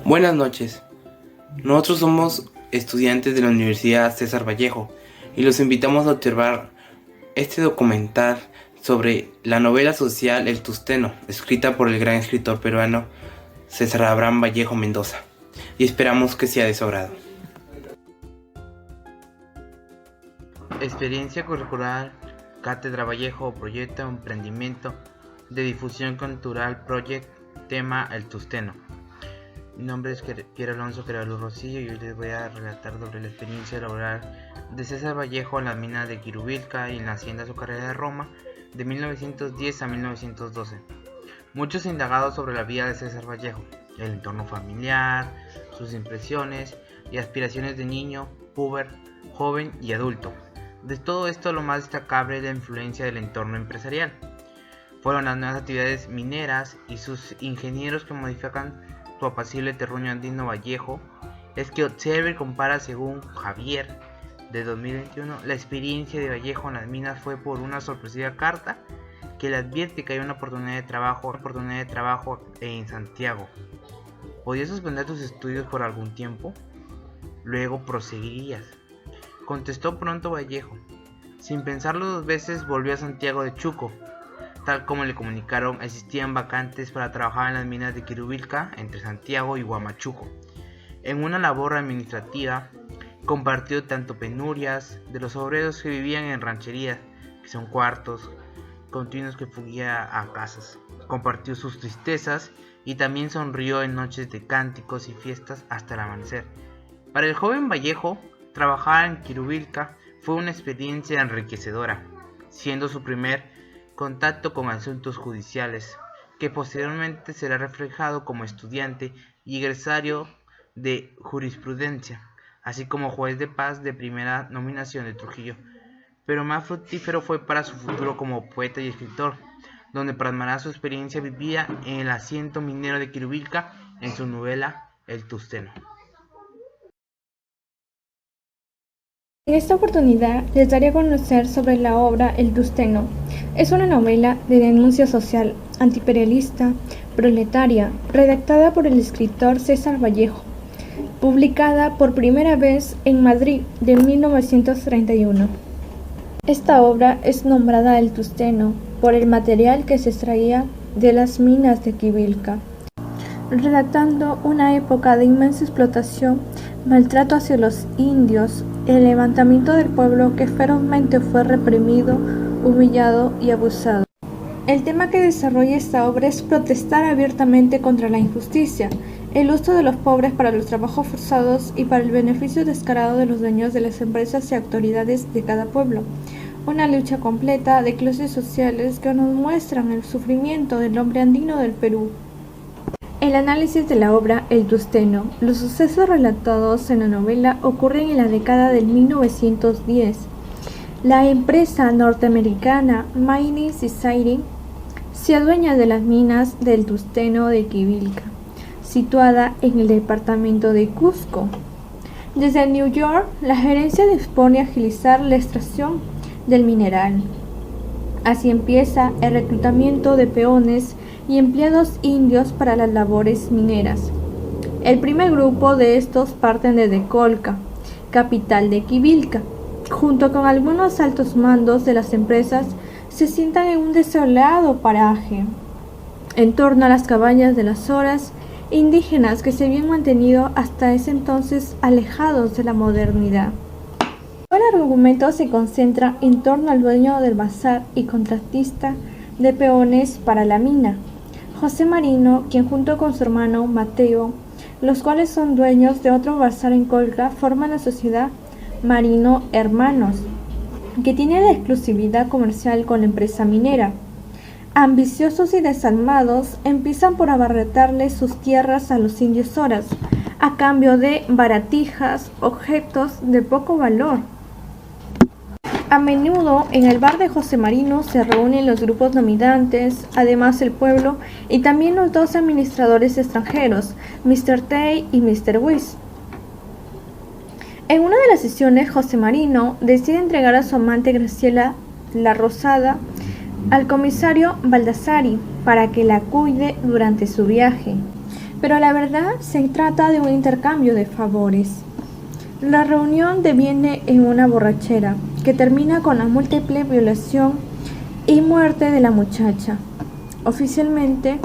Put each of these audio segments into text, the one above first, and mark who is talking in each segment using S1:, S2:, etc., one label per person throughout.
S1: Buenas noches. Nosotros somos estudiantes de la Universidad César Vallejo y los invitamos a observar este documental sobre la novela social El Tusteno, escrita por el gran escritor peruano César Abraham Vallejo Mendoza, y esperamos que sea de su agrado. Experiencia curricular Cátedra Vallejo, proyecto emprendimiento de difusión cultural Project, tema El Tusteno. Mi nombre es Piero Alonso Carvalho Rosillo y hoy les voy a relatar sobre la experiencia laboral de César Vallejo en las minas de Quirubilca y en la hacienda azucarera de Roma de 1910 a 1912. Muchos indagados sobre la vida de César Vallejo, el entorno familiar, sus impresiones y aspiraciones de niño, puber, joven y adulto. De todo esto, lo más destacable es la influencia del entorno empresarial. Fueron las nuevas actividades mineras y sus ingenieros que modifican su apacible terruño andino Vallejo. Es que observa y compara, según Javier de 2021, la experiencia de Vallejo en las minas fue por una sorpresiva carta que le advierte que hay una oportunidad de trabajo en Santiago. ¿Podías suspender tus estudios por algún tiempo? Luego proseguirías, contestó pronto Vallejo. Sin pensarlo dos veces volvió a Santiago de Chuco. Tal como le comunicaron, existían vacantes para trabajar en las minas de Quirubilca entre Santiago y Huamachuco. En una labor administrativa, compartió tanto penurias de los obreros que vivían en rancherías, que son cuartos continuos que fugia a casas. Compartió sus tristezas y también sonrió en noches de cánticos y fiestas hasta el amanecer. Para el joven Vallejo, trabajar en Quirubilca fue una experiencia enriquecedora, siendo su primer contacto con asuntos judiciales, que posteriormente será reflejado como estudiante y egresario de jurisprudencia, así como juez de paz de primera nominación de Trujillo. Pero más fructífero fue para su futuro como poeta y escritor, donde plasmará su experiencia vivida en el asiento minero de Quirubilca en su novela El Tusteno.
S2: En esta oportunidad les daré a conocer sobre la obra El Tusteno. Es una novela de denuncia social, antiimperialista, proletaria, redactada por el escritor César Vallejo, publicada por primera vez en Madrid de 1931. Esta obra es nombrada El Tusteno por el material que se extraía de las minas de Quirubilca, relatando una época de inmensa explotación, maltrato hacia los indios, el levantamiento del pueblo que ferozmente fue reprimido, humillado y abusado. El tema que desarrolla esta obra es protestar abiertamente contra la injusticia, el uso de los pobres para los trabajos forzados y para el beneficio descarado de los dueños de las empresas y autoridades de cada pueblo. Una lucha completa de clases sociales que nos muestran el sufrimiento del hombre andino del Perú. El análisis de la obra El Tusteno. Los sucesos relatados en la novela ocurren en la década del 1910. La empresa norteamericana Mining Society se adueña de las minas del Tusteno de Quirubilca, situada en el departamento de Cusco. Desde New York, la gerencia dispone a agilizar la extracción del mineral. Así empieza el reclutamiento de peones y empleados indios para las labores mineras. El primer grupo de estos parten desde Colca, capital de Quirubilca. Junto con algunos altos mandos de las empresas, se sientan en un desolado paraje, en torno a las cabañas de las horas indígenas que se habían mantenido hasta ese entonces alejados de la modernidad. Todo el argumento se concentra en torno al dueño del bazar y contratista de peones para la mina, José Marino, quien junto con su hermano Mateo, los cuales son dueños de otro bazar en Colca, forman la sociedad Marino Hermanos, que tiene la exclusividad comercial con la empresa minera. Ambiciosos y desalmados, empiezan por abarrotarle sus tierras a los indios horas, a cambio de baratijas, objetos de poco valor. A menudo en el bar de José Marino se reúnen los grupos dominantes, además el pueblo y también los dos administradores extranjeros, Mr. Tay y Mr. Wiss. En una de las sesiones, José Marino decide entregar a su amante Graciela La Rosada al comisario Baldassari para que la cuide durante su viaje. pero la verdad se trata de un intercambio de favores. La reunión deviene en una borrachera que termina con la múltiple violación y muerte de la muchacha. Oficialmente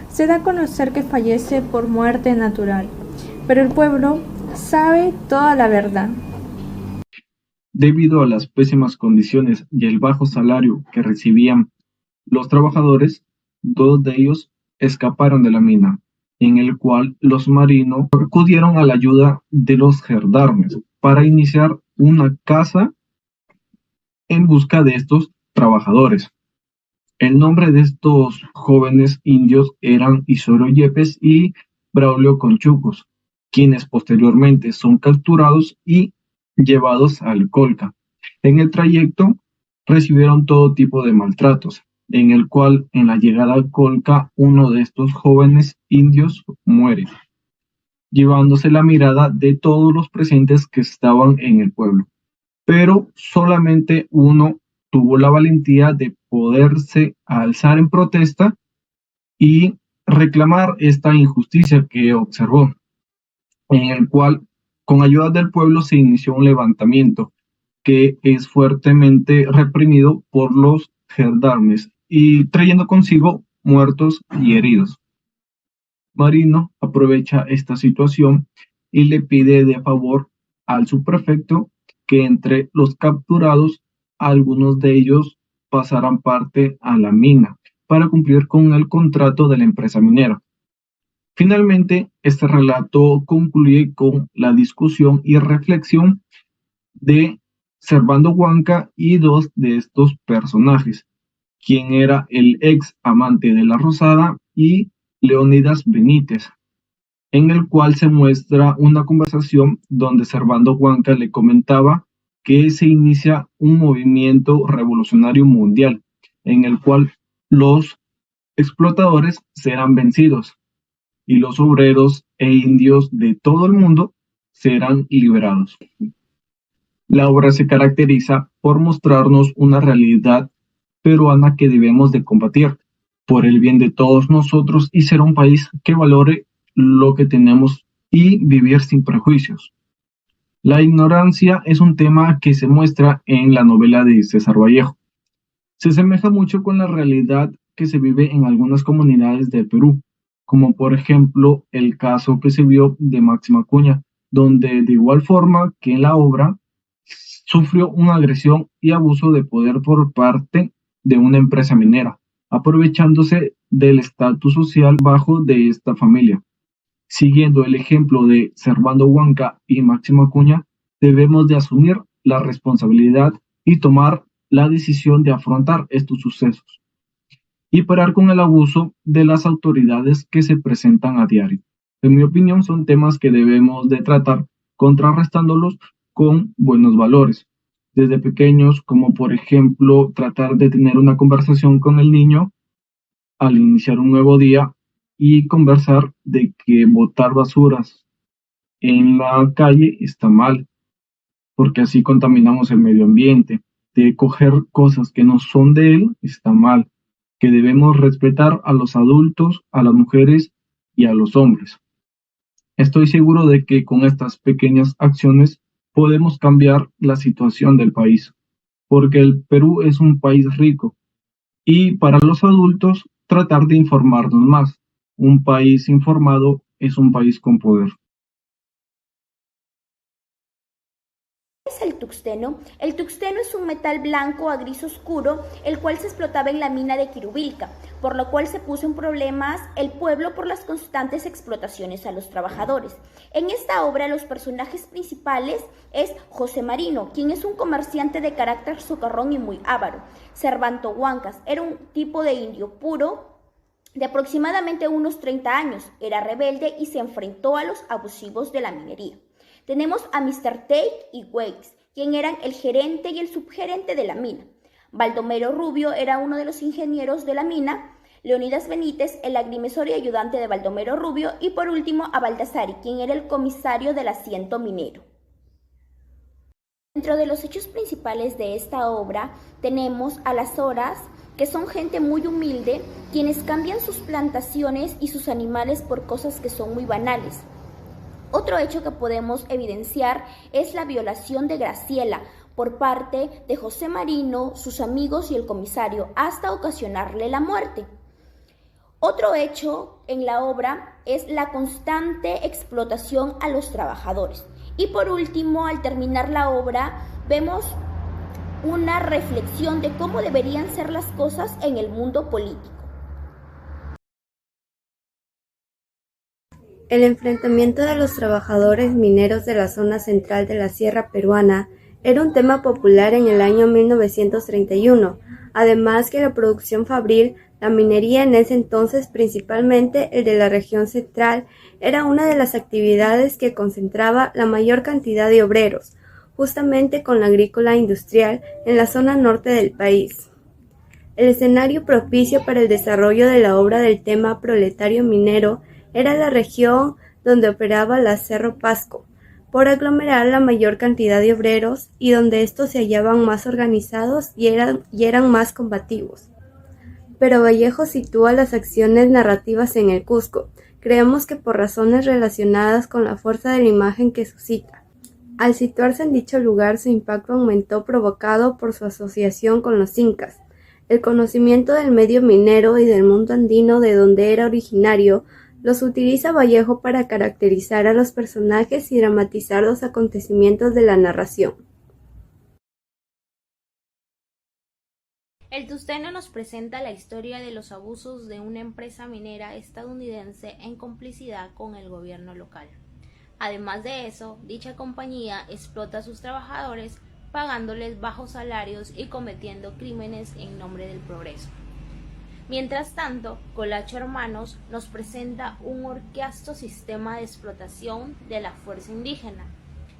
S2: se da a conocer que fallece por muerte natural, pero el pueblo sabe toda la verdad.
S3: Debido a las pésimas condiciones y el bajo salario que recibían los trabajadores, dos de ellos escaparon de la mina, en el cual los marinos acudieron a la ayuda de los gendarmes para iniciar una caza en busca de estos trabajadores. El nombre de estos jóvenes indios eran Isoro Yepes y Braulio Conchucos, quienes posteriormente son capturados y llevados al Colca. En el trayecto recibieron todo tipo de maltratos, en el cual en la llegada al Colca uno de estos jóvenes indios muere, llevándose la mirada de todos los presentes que estaban en el pueblo. Pero solamente uno tuvo la valentía de poderse alzar en protesta y reclamar esta injusticia que observó, en el cual, con ayuda del pueblo, se inició un levantamiento que es fuertemente reprimido por los gendarmes y trayendo consigo muertos y heridos. Marino aprovecha esta situación y le pide de favor al subprefecto que entre los capturados, algunos de ellos pasaran parte a la mina para cumplir con el contrato de la empresa minera. Finalmente, este relato concluye con la discusión y reflexión de Servando Huanca y dos de estos personajes, quien era el ex amante de la Rosada y Leónidas Benítez, en el cual se muestra una conversación donde Servando Huanca le comentaba que se inicia un movimiento revolucionario mundial, en el cual los explotadores serán vencidos y los obreros e indios de todo el mundo serán liberados. La obra se caracteriza por mostrarnos una realidad peruana que debemos de combatir por el bien de todos nosotros y ser un país que valore lo que tenemos y vivir sin prejuicios. La ignorancia es un tema que se muestra en la novela de César Vallejo. Se asemeja mucho con la realidad que se vive en algunas comunidades del Perú, como por ejemplo el caso que se vio de Máximo Acuña, donde de igual forma que en la obra sufrió una agresión y abuso de poder por parte de una empresa minera, aprovechándose del estatus social bajo de esta familia. Siguiendo el ejemplo de Servando Huanca y Máximo Acuña, debemos de asumir la responsabilidad y tomar la decisión de afrontar estos sucesos y parar con el abuso de las autoridades que se presentan a diario. En mi opinión, son temas que debemos de tratar contrarrestándolos con buenos valores. Desde pequeños, como por ejemplo tratar de tener una conversación con el niño al iniciar un nuevo día y conversar de que botar basuras en la calle está mal, porque así contaminamos el medio ambiente. De coger cosas que no son de él está mal, que debemos respetar a los adultos, a las mujeres y a los hombres. Estoy seguro de que con estas pequeñas acciones podemos cambiar la situación del país, porque el Perú es un país rico y para los adultos tratar de informarnos más. Un país informado es un país con poder.
S4: ¿Qué es el tuxteno? El tuxteno es un metal blanco a gris oscuro, el cual se explotaba en la mina de Quirubilca, por lo cual se puso en problemas el pueblo por las constantes explotaciones a los trabajadores. En esta obra los personajes principales es José Marino, quien es un comerciante de carácter socarrón y muy avaro. Servando Huancas era un tipo de indio puro de aproximadamente unos 30 años, era rebelde y se enfrentó a los abusivos de la minería. Tenemos a Mr. Tate y Wakes, quien eran el gerente y el subgerente de la mina. Baldomero Rubio era uno de los ingenieros de la mina, Leónidas Benítez, el agrimensor y ayudante de Baldomero Rubio, y por último a Baldassari, quien era el comisario del asiento minero. Dentro de los hechos principales de esta obra tenemos a las horas que son gente muy humilde, quienes cambian sus plantaciones y sus animales por cosas que son muy banales. Otro hecho que podemos evidenciar es la violación de Graciela por parte de José Marino, sus amigos y el comisario, hasta ocasionarle la muerte. Otro hecho en la obra es la constante explotación a los trabajadores. Y por último, al terminar la obra, vemos una reflexión de cómo deberían ser las cosas en el mundo político.
S5: El enfrentamiento de los trabajadores mineros de la zona central de la Sierra Peruana era un tema popular en el año 1931, además que la producción fabril, la minería en ese entonces, principalmente el de la región central, era una de las actividades que concentraba la mayor cantidad de obreros, justamente con la agrícola industrial en la zona norte del país. El escenario propicio para el desarrollo de la obra del tema proletario minero era la región donde operaba la Cerro Pasco, por aglomerar la mayor cantidad de obreros y donde estos se hallaban más organizados y eran más combativos. Pero Vallejo sitúa las acciones narrativas en el Cusco, creemos que por razones relacionadas con la fuerza de la imagen que suscita. Al situarse en dicho lugar, su impacto aumentó provocado por su asociación con los incas. El conocimiento del medio minero y del mundo andino de donde era originario los utiliza Vallejo para caracterizar a los personajes y dramatizar los acontecimientos de la narración.
S6: El Tusteno nos presenta la historia de los abusos de una empresa minera estadounidense en complicidad con el gobierno local. Además de eso, dicha compañía explota a sus trabajadores pagándoles bajos salarios y cometiendo crímenes en nombre del progreso. Mientras tanto, Colacho Hermanos nos presenta un orquesto sistema de explotación de la fuerza indígena,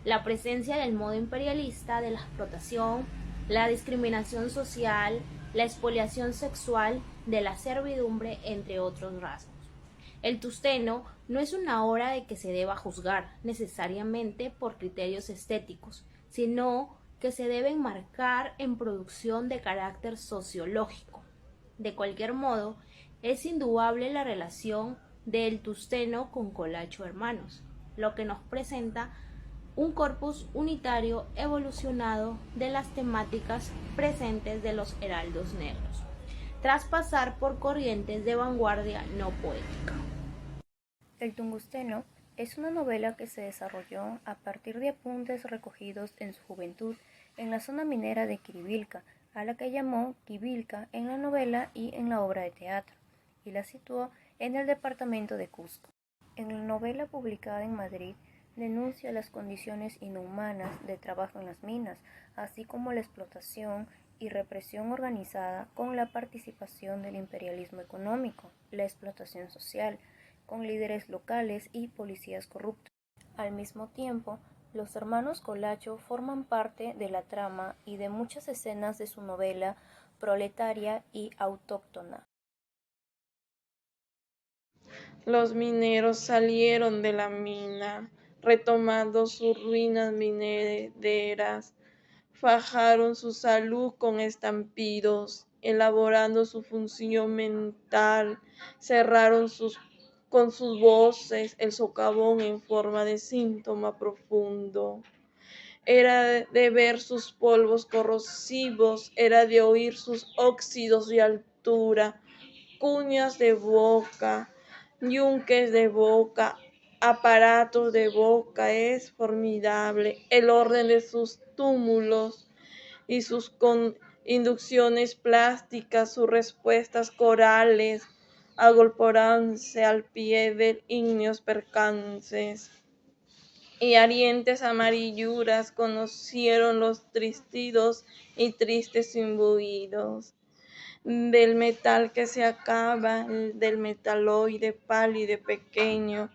S6: la presencia del modo imperialista de la explotación, la discriminación social, la expoliación sexual, de la servidumbre, entre otros rasgos. El Tusteno no es una obra de que se deba juzgar necesariamente por criterios estéticos, sino que se deben marcar en producción de carácter sociológico. De cualquier modo, es indudable la relación del Tusteno con Colacho Hermanos, lo que nos presenta un corpus unitario evolucionado de las temáticas presentes de los heraldos negros, tras pasar por corrientes de vanguardia no poética.
S7: El Tungusteno es una novela que se desarrolló a partir de apuntes recogidos en su juventud en la zona minera de Quiribilca, a la que llamó Quibilca en la novela y en la obra de teatro, y la situó en el departamento de Cusco. En la novela publicada en Madrid, denuncia las condiciones inhumanas de trabajo en las minas, así como la explotación y represión organizada con la participación del imperialismo económico, la explotación social, con líderes locales y policías corruptos. Al mismo tiempo, los hermanos Colacho forman parte de la trama y de muchas escenas de su novela proletaria y autóctona.
S8: Los mineros salieron de la mina, retomando sus ruinas mineras, fajaron su salud con estampidos, elaborando su función mental, cerraron con sus voces el socavón en forma de síntoma profundo. Era de ver sus polvos corrosivos, era de oír sus óxidos de altura, cuñas de boca, yunques de boca, aparatos de boca. Es formidable el orden de sus túmulos y sus inducciones plásticas, sus respuestas corales, agolporanse al pie de ígneos percances. Y arientes amarilluras conocieron los tristidos y tristes imbuidos del metal que se acaba, del metaloide pálido y pequeño,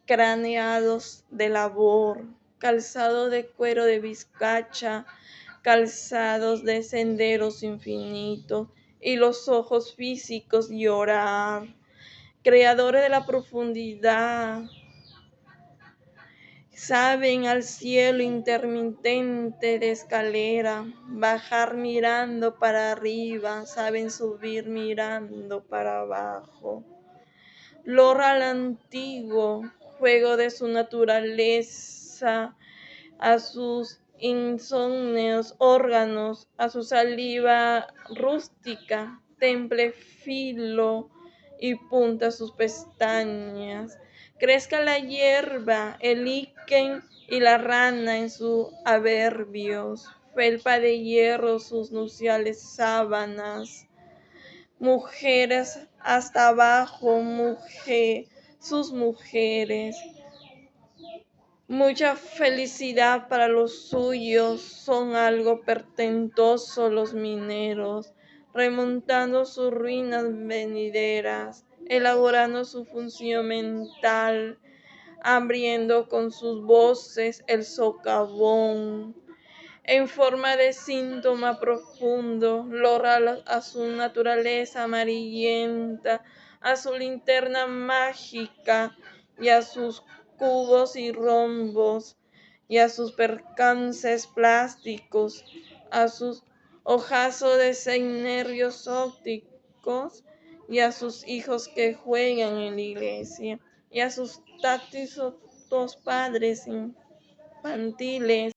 S8: craneados de labor, calzados de cuero de vizcacha, calzados de senderos infinitos, y los ojos físicos llorar, creadores de la profundidad, Saben al cielo intermitente de escalera, bajar mirando para arriba, saben subir mirando para abajo. Lor al antiguo, juego de su naturaleza, a sus insomnios órganos, a su saliva rústica, temple filo y punta sus pestañas. Crezca la hierba, el liquen y la rana en sus averbios, felpa de hierro sus nupciales sábanas. Mujeres hasta abajo, sus mujeres. Mucha felicidad para los suyos, son algo portentoso los mineros, remontando sus ruinas venideras, elaborando su función mental, abriendo con sus voces el socavón. En forma de síntoma profundo, lora a su naturaleza amarillenta, a su linterna mágica y a sus cubos y rombos, y a sus percances plásticos, a sus ojazos de 6 nervios ópticos, y a sus hijos que juegan en la iglesia, y a sus tácticos padres infantiles,